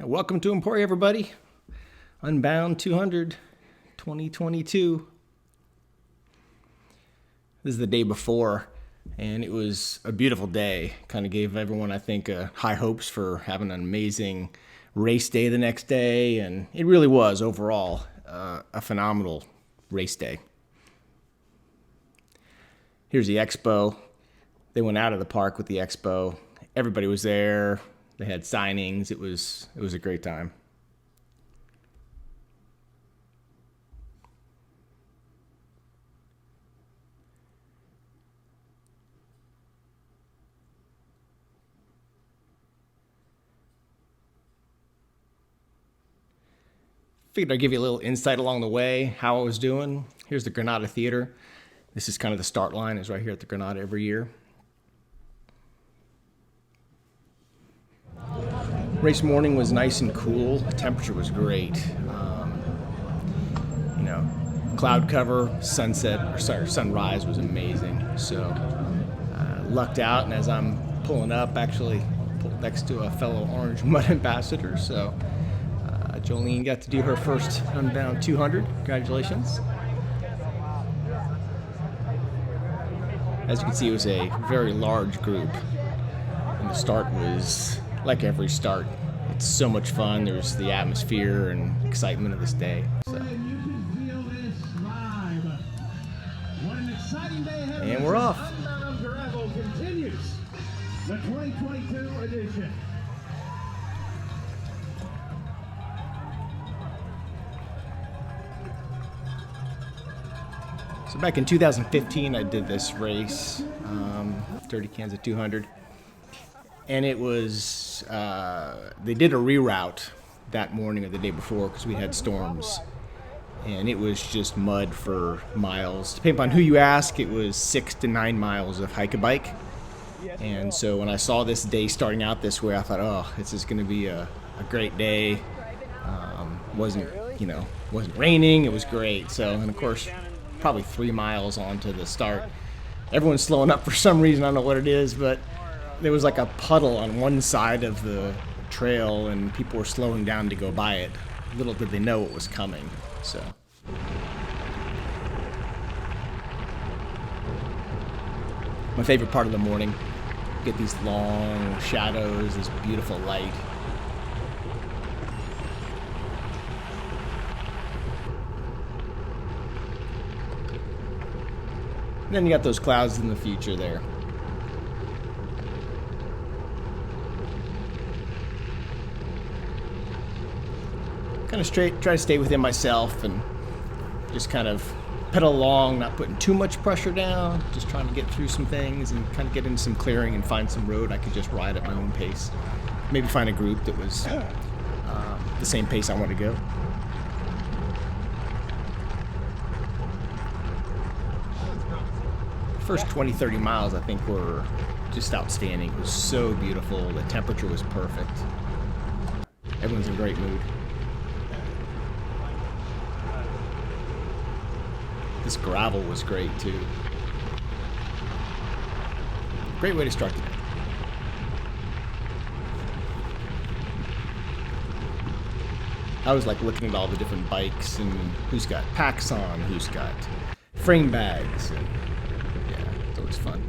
Welcome to Emporia, everybody. Unbound 200, 2022. This is the day before, and it was a beautiful day. Kind of gave everyone, I think, high hopes for having an amazing race day the next day, and it really was, overall, a phenomenal race day. Here's the expo. They went out of the park with the expo. Everybody was there. They had signings. It was a great time. Figured I'd give you a little insight along the way, how I was doing. Here's the Granada Theater. This is kind of the start line. It's right here at the Granada every year. Race morning was nice and cool. The temperature was great. Cloud cover, sunrise was amazing. So lucked out, and as I'm pulling up, actually pulled next to a fellow Orange Mud ambassador. So Jolene got to do her first Unbound 200. Congratulations. As you can see, it was a very large group, and the start was like every start. It's so much fun. There's the atmosphere and excitement of this day. So. And we're off. Unbound continues the 2022 edition. So back in 2015, I did this race, 30 cans at 200. And it was, they did a reroute that morning or the day before because we had storms. And it was just mud for miles. Depending on who you ask, it was 6 to 9 miles of hike-a-bike. And so when I saw this day starting out this way, I thought, oh, this is going to be a great day. Wasn't raining. It was great. So, and of course, probably 3 miles onto the start, everyone's slowing up for some reason. I don't know what it is, but there was like a puddle on one side of the trail, and people were slowing down to go by it. Little did they know it was coming. So. My favorite part of the morning, get these long shadows, this beautiful light. And then you got those clouds in the future there. Kind of try to stay within myself and just kind of pedal along, not putting too much pressure down, just trying to get through some things and kind of get into some clearing and find some road I could just ride at my own pace. Maybe find a group that was the same pace I want to go. First 20-30 miles, I think, were just outstanding. It was so beautiful. The temperature was perfect. Everyone's in a great mood. This gravel was great too. Great way to start the day. I was like looking at all the different bikes and who's got packs on, who's got frame bags, and yeah, it's always fun.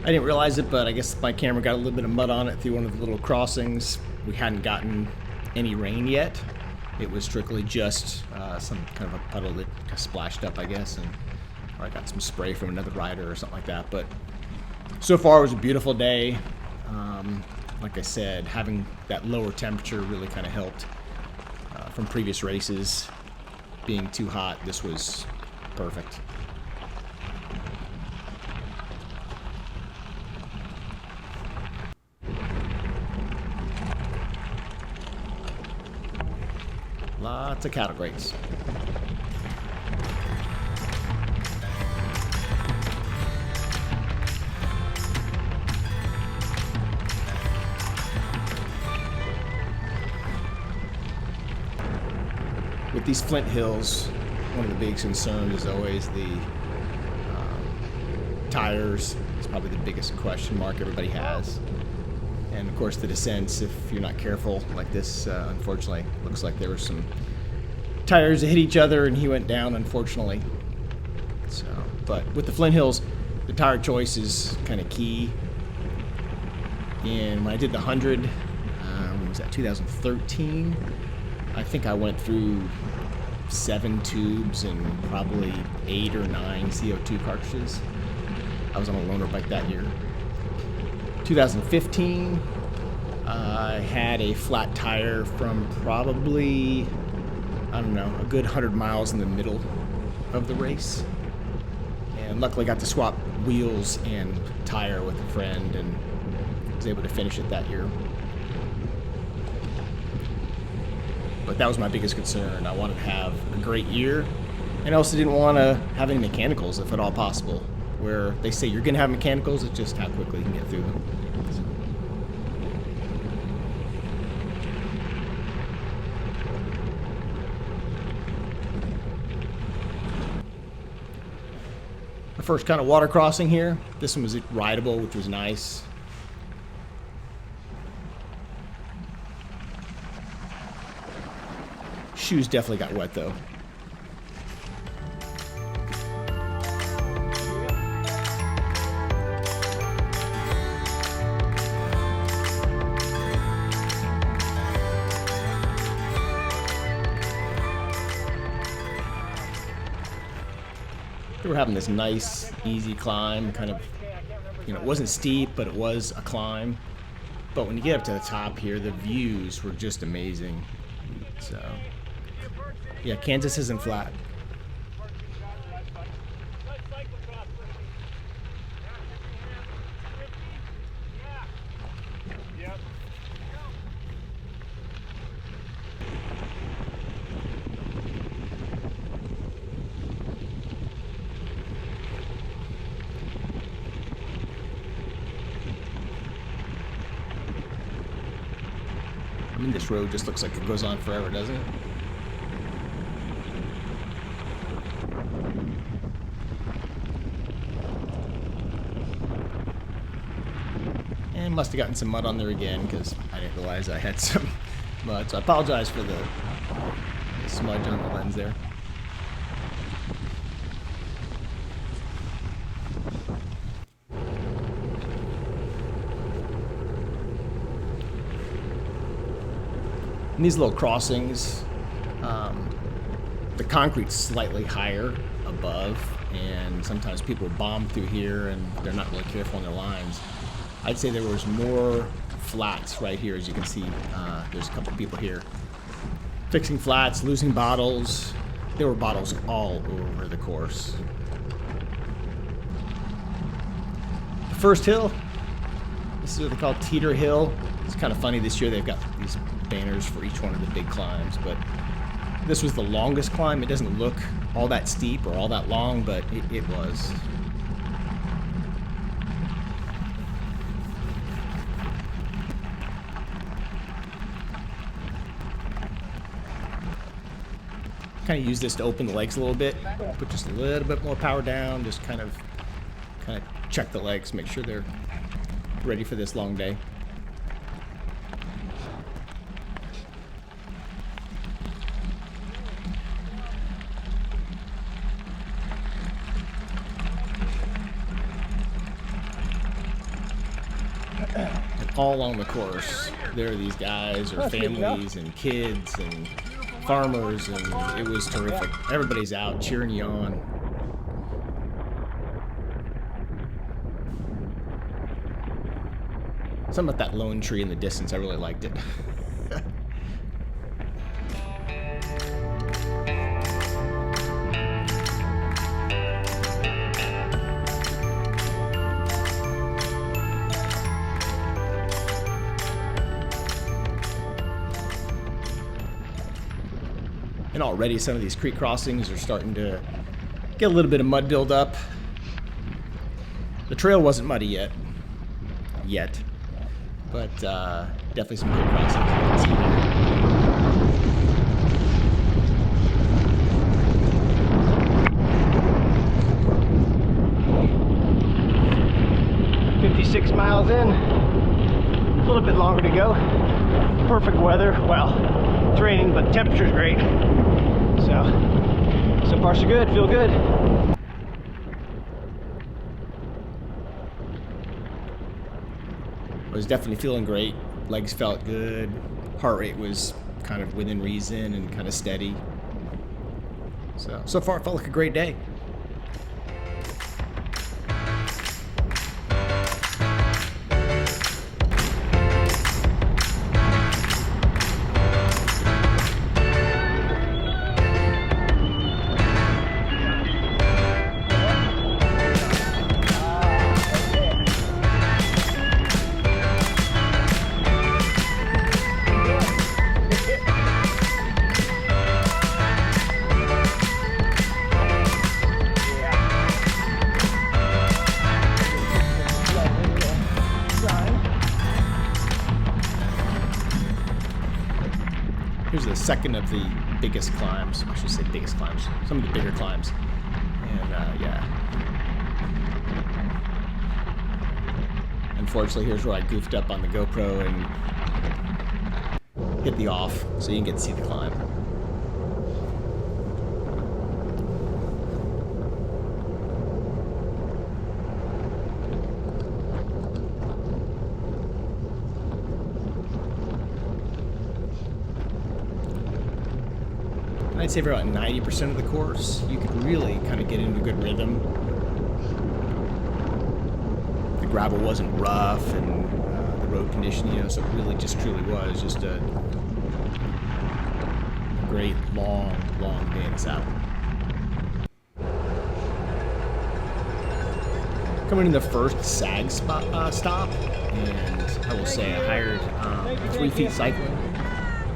I didn't realize it, but I guess my camera got a little bit of mud on it through one of the little crossings. We hadn't gotten any rain yet. It was strictly just some kind of a puddle that splashed up, I guess, or I got some spray from another rider or something like that. But so far, it was a beautiful day. Like I said, having that lower temperature really kind of helped from previous races. Being too hot, this was perfect. Lots of cattle grates. these Flint Hills, one of the big concerns is always the tires. It's probably the biggest question mark everybody has. And of course the descents, if you're not careful like this, unfortunately, looks like there were some tires that hit each other and he went down, unfortunately. So, but with the Flint Hills, the tire choice is kind of key. And when I did the 100, when was that, 2013? I think I went through 7 tubes and probably 8 or 9 CO2 cartridges. I was on a loaner bike that year. 2015, I had a flat tire from probably, I don't know, a good 100 miles in the middle of the race. And luckily got to swap wheels and tire with a friend and was able to finish it that year. But that was my biggest concern. I wanted to have a great year, and I also didn't want to have any mechanicals if at all possible. Where they say you're going to have mechanicals, it's just how quickly you can get through them. So. The first kind of water crossing here. This one was rideable, which was nice. Shoes definitely got wet though. We were having this nice, easy climb, kind of, you know, it wasn't steep, but it was a climb. But when you get up to the top here, the views were just amazing. So, yeah, Kansas isn't flat. I mean, this road just looks like it goes on forever, doesn't it? And must have gotten some mud on there again because I didn't realize I had some mud. So I apologize for the smudge on the lens there. And these little crossings, the concrete's slightly higher above, and sometimes people bomb through here and they're not really careful on their lines. I'd say there was more flats right here, as you can see. There's a couple people here fixing flats, losing bottles. There were bottles all over the course. The first hill, this is what they call Teeter Hill. It's kind of funny this year they've got these banners for each one of the big climbs, but this was the longest climb. It doesn't look all that steep or all that long, but it was. Kind of use this to open the legs a little bit, put just a little bit more power down, just kind of check the legs, make sure they're ready for this long day. And all along the course, there are these guys or families and kids and farmers, and it was terrific. Everybody's out cheering you on. Something about that lone tree in the distance, I really liked it. And already some of these creek crossings are starting to get a little bit of mud build up. The trail wasn't muddy yet, but definitely some good crossings you can see here. miles in, a little bit longer to go. Perfect weather. Well, it's raining, but the temperature's great. So far so good, feel good. I was definitely feeling great. Legs felt good. Heart rate was kind of within reason and kind of steady. So far it felt like a great day. Here's the second of the biggest climbs. I should say biggest climbs. Some of the bigger climbs. And yeah. Unfortunately, here's where I goofed up on the GoPro and hit the off, so you can get to see the climb. I'd say for about 90% of the course, you could really kind of get into a good rhythm. The gravel wasn't rough, and the road condition, you know, so it really just truly was just a great long day in the saddle. Coming in the first SAG stop, and I will say I hired 3 Feet Cycling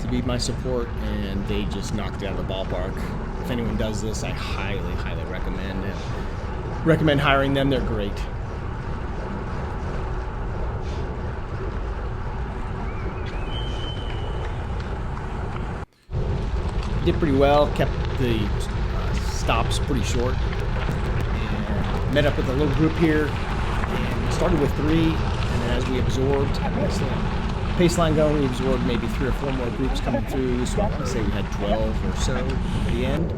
to be my support, and they just knocked it out of the ballpark. If anyone does this, I highly recommend hiring them. They're great. Did pretty well, kept the stops pretty short, and met up with a little group here, and started with 3, and then as we absorbed, pace line going, we absorbed maybe 3 or 4 more groups coming through, so I'm going to say we had 12 or so at the end.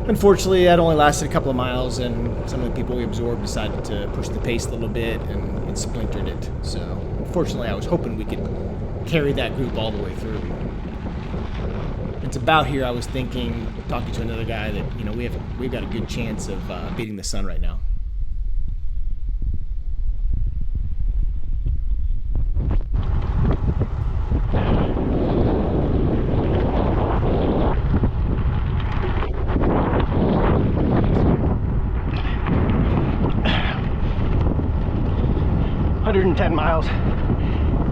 Unfortunately, that only lasted a couple of miles, and some of the people we absorbed decided to push the pace a little bit, and it splintered it. So unfortunately, I was hoping we could carry that group all the way through. It's about here I was thinking, talking to another guy, that, you know, we've got a good chance of beating the sun right now. .110 miles.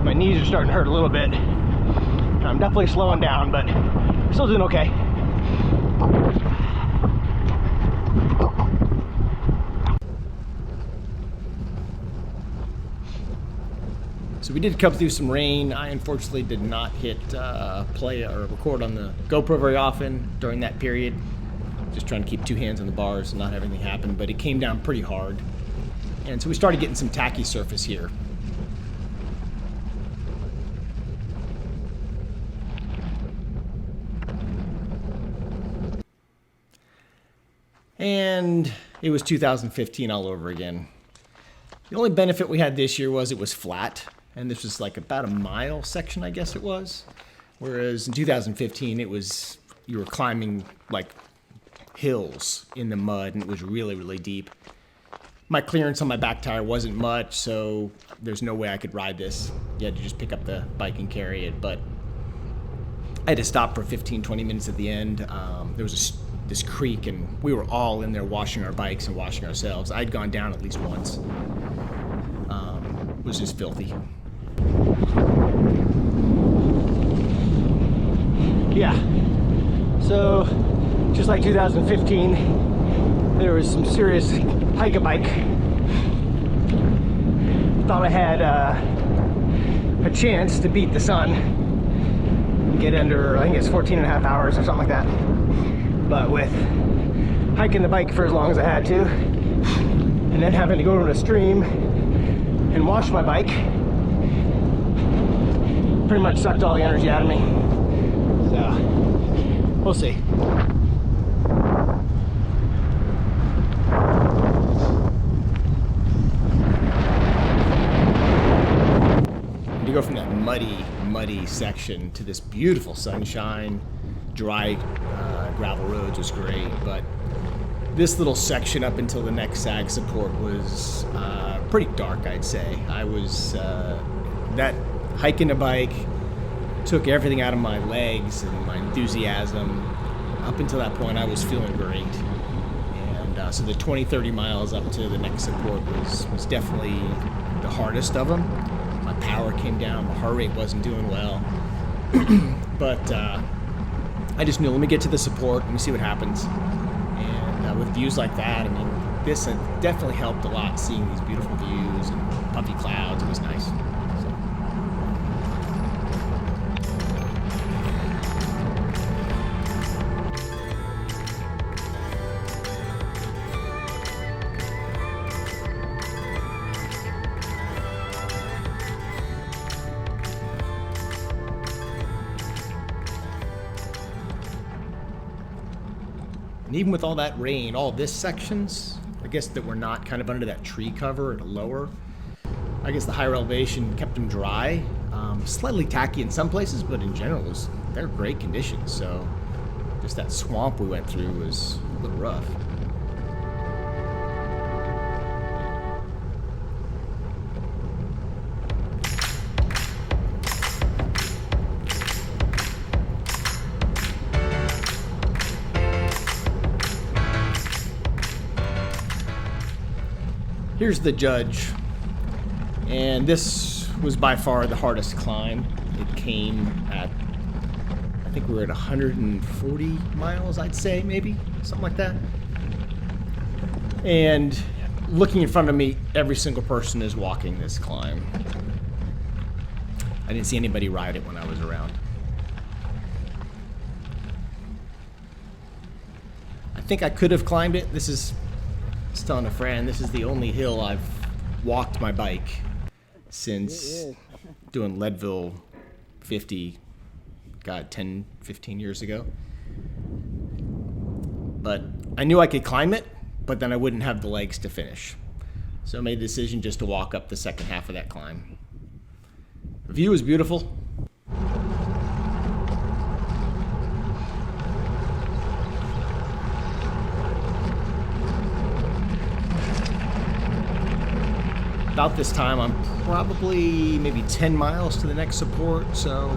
My knees are starting to hurt a little bit. I'm definitely slowing down, but still doing okay. So we did come through some rain. I unfortunately did not hit play or record on the GoPro very often during that period. Just trying to keep 2 hands on the bars and not have anything happen, but it came down pretty hard. And so we started getting some tacky surface here. And it was 2015 all over again. The only benefit we had this year was it was flat, and this was like about a mile section, I guess it was. Whereas in 2015, it was, you were climbing like hills in the mud, and it was really deep. My clearance on my back tire wasn't much, so there's no way I could ride this. You had to just pick up the bike and carry it, but I had to stop for 15-20 minutes at the end. There was this creek, and we were all in there washing our bikes and washing ourselves. I'd gone down at least once. It was just filthy. Yeah, so just like 2015, there was some serious hike-a-bike. Thought I had a chance to beat the sun and get under, I think it's 14 and a half hours or something like that. But with hiking the bike for as long as I had to, and then having to go to a stream and washed my bike. Pretty much sucked all the energy out of me. So, we'll see. To go from that muddy section to this beautiful sunshine, dry gravel roads was great, but this little section up until the next sag support was pretty dark, I'd say. I was, that hiking a bike took everything out of my legs and my enthusiasm. Up until that point, I was feeling great. And so the 20-30 miles up to the next support was definitely the hardest of them. My power came down, my heart rate wasn't doing well. But I just knew, let me get to the support, let me see what happens. And with views like that, I mean, this definitely helped a lot, seeing these beautiful views and puffy clouds. It was nice. So. And even with all that rain, all this sections, I guess that we're not kind of under that tree cover at a lower, I guess the higher elevation kept them dry. Slightly tacky in some places, but in general, they're great conditions. So just that swamp we went through was a little rough. Here's the judge, and this was by far the hardest climb. It came at, I think we were at 140 miles, I'd say, maybe, something like that. And looking in front of me, every single person is walking this climb. I didn't see anybody ride it when I was around. I think I could have climbed it. I was telling a friend, this is the only hill I've walked my bike since doing Leadville 50, God, 10, 15 years ago. But I knew I could climb it, but then I wouldn't have the legs to finish. So I made the decision just to walk up the second half of that climb. The view is beautiful. About this time, I'm probably maybe 10 miles to the next support, so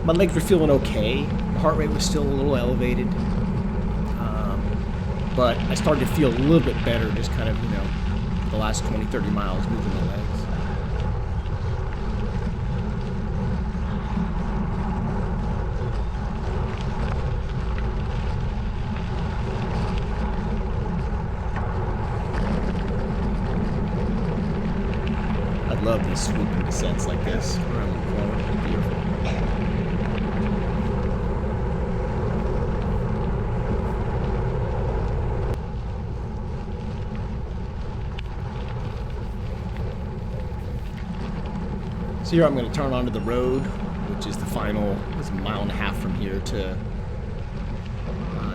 my legs were feeling okay. My heart rate was still a little elevated, but I started to feel a little bit better, just kind of, the last 20, 30 miles moving the legs. I love these sweeping descents like this around the corner. They're beautiful. So here I'm going to turn onto the road, which is the final, it's a mile and a half from here to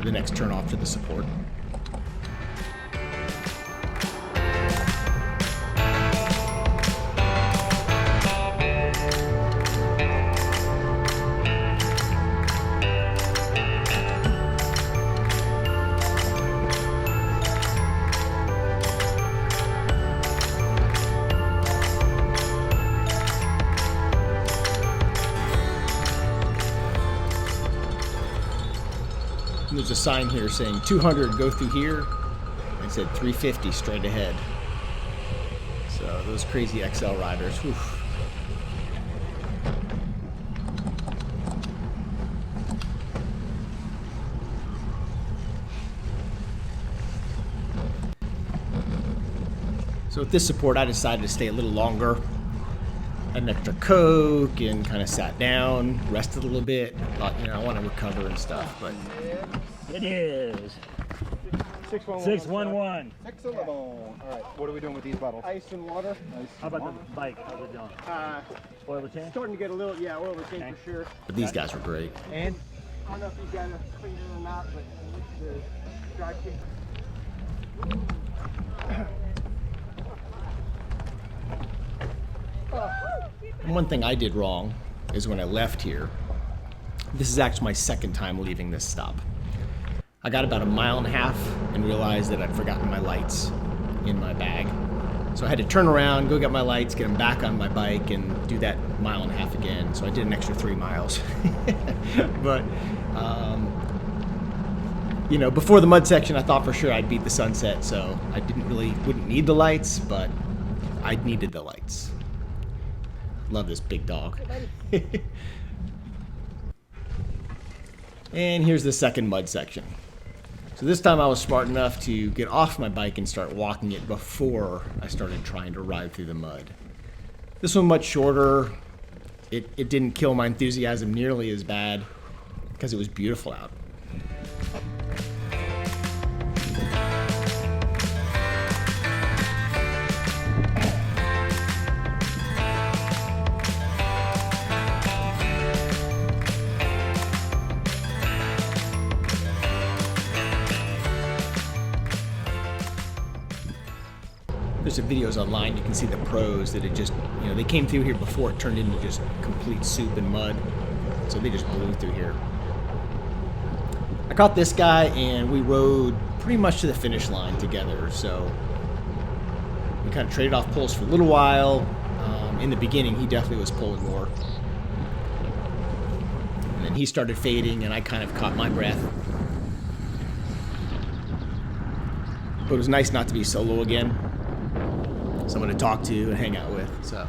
the next turn off to the support. There's a sign here saying 200 go through here. It said 350 straight ahead. So those crazy XL riders, whew. So with this support, I decided to stay a little longer. Had an extra Coke and kind of sat down, rested a little bit. Thought, I want to recover and stuff, but It is. 611. 611. 611. All right. What are we doing with these bottles? Ice and water. How about the bike? How's it doing? Oil change? Starting to get a little, yeah, oil change Okay. for sure. But these guys were great. And I don't know if you got a cleaner or not, but the drive kit. And one thing I did wrong is when I left here, this is actually my second time leaving this stop. I got about a mile and a half and realized that I'd forgotten my lights in my bag. So I had to turn around, go get my lights, get them back on my bike, and do that mile and a half again. So I did an extra 3 miles. But, you know, before the mud section, I thought for sure I'd beat the sunset. So I wouldn't need the lights, but I needed the lights. Love this big dog. And here's the second mud section. So this time I was smart enough to get off my bike and start walking it before I started trying to ride through the mud. This one much shorter. It didn't kill my enthusiasm nearly as bad because it was beautiful out. There's some videos online, you can see the pros that it just, you know, they came through here before it turned into just complete soup and mud. So they just blew through here. I caught this guy and we rode pretty much to the finish line together. So we kind of traded off pulls for a little while. In the beginning, he definitely was pulling more. And then he started fading and I kind of caught my breath. But it was nice not to be solo again. Someone to talk to and hang out with, so.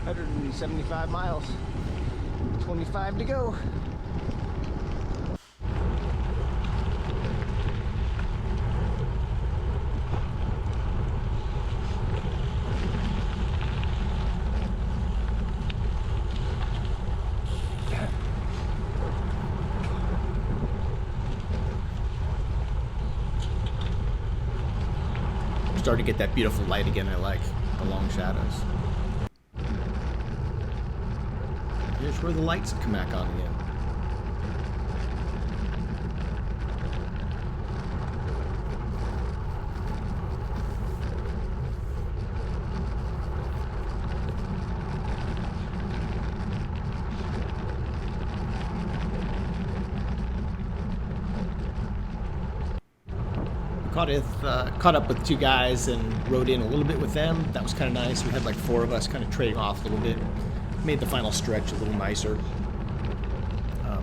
$175 miles, 25 to go. Starting to get that beautiful light again I like, the long shadows. Here's where the lights come back on again. Caught up with 2 guys and rode in a little bit with them. That was kind of nice. We had like 4 of us kind of trading off a little bit. Made the final stretch a little nicer.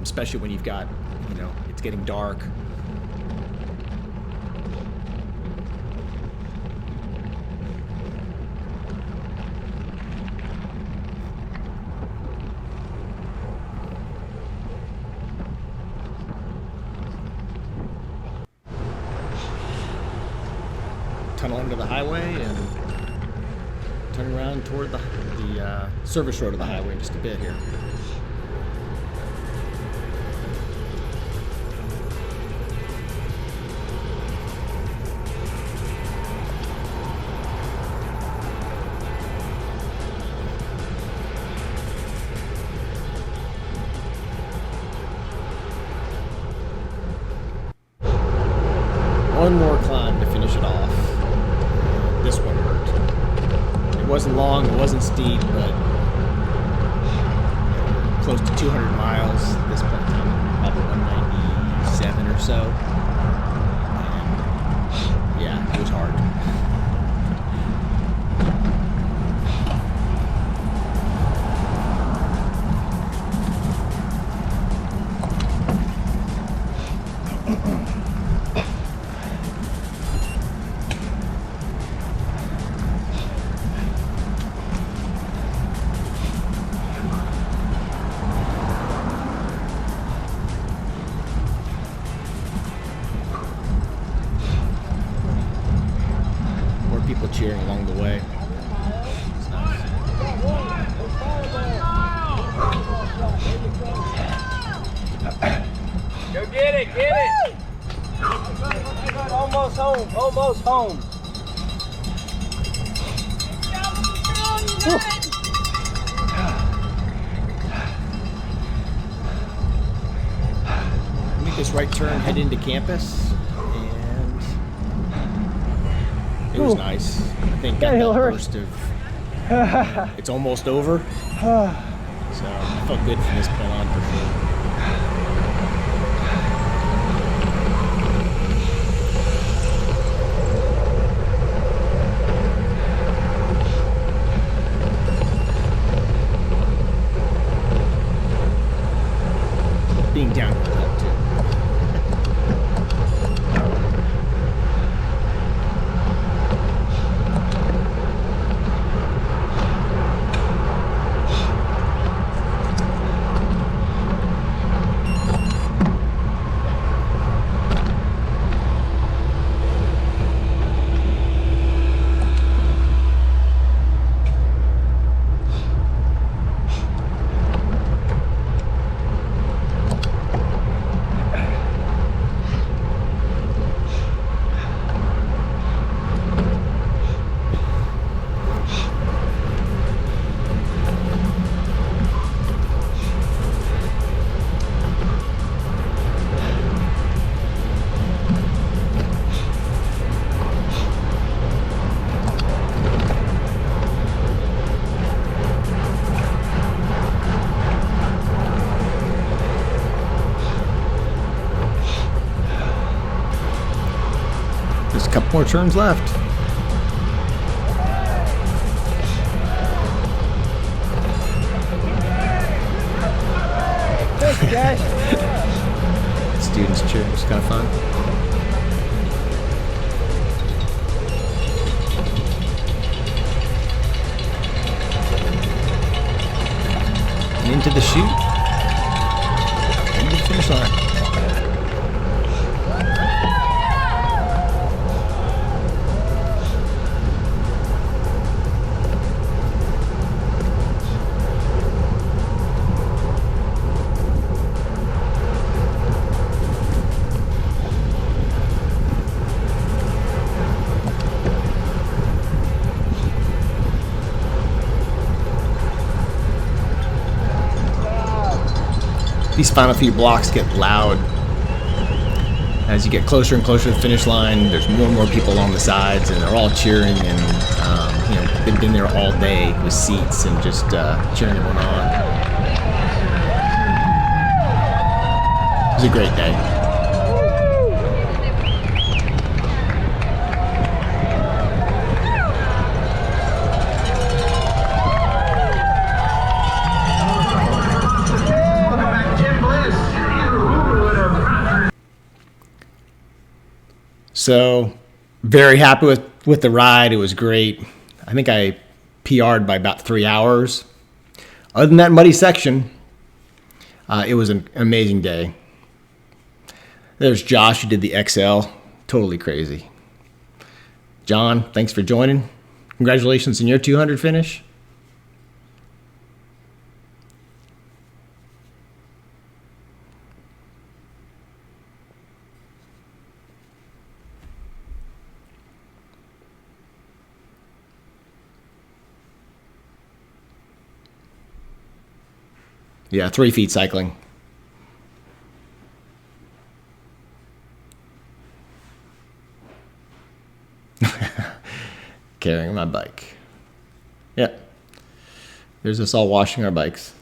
Especially when you've got, you know, it's getting dark. Tunnel into the highway and turn around toward the service road of the highway in just a bit here. One more climb to finish it off. This one hurt. It wasn't long, it wasn't steep, but close to 200 miles at this point in time, probably 197 or so. And yeah, it was hard. it, get it. Good, almost home, almost home. Make this right turn, head into campus, and it was nice. I think got that burst of it's almost over. So I felt good from this point on for sure. Being down for that too. There's a couple more turns left. Thank you, guys. Students cheering, it's kind of fun. And into the chute. Into the finish line. These final few blocks get loud. As you get closer and closer to the finish line, there's more and more people along the sides, and they're all cheering, and they've been there all day with seats and just cheering everyone on. It was a great day. So, very happy with the ride. It was great. I think I PR'd by about 3 hours. Other than that muddy section, it was an amazing day. There's Josh who did the XL. Totally crazy. John, thanks for joining. Congratulations on your 200 finish. Yeah, 3 feet cycling. Carrying my bike. Yeah. There's us all washing our bikes.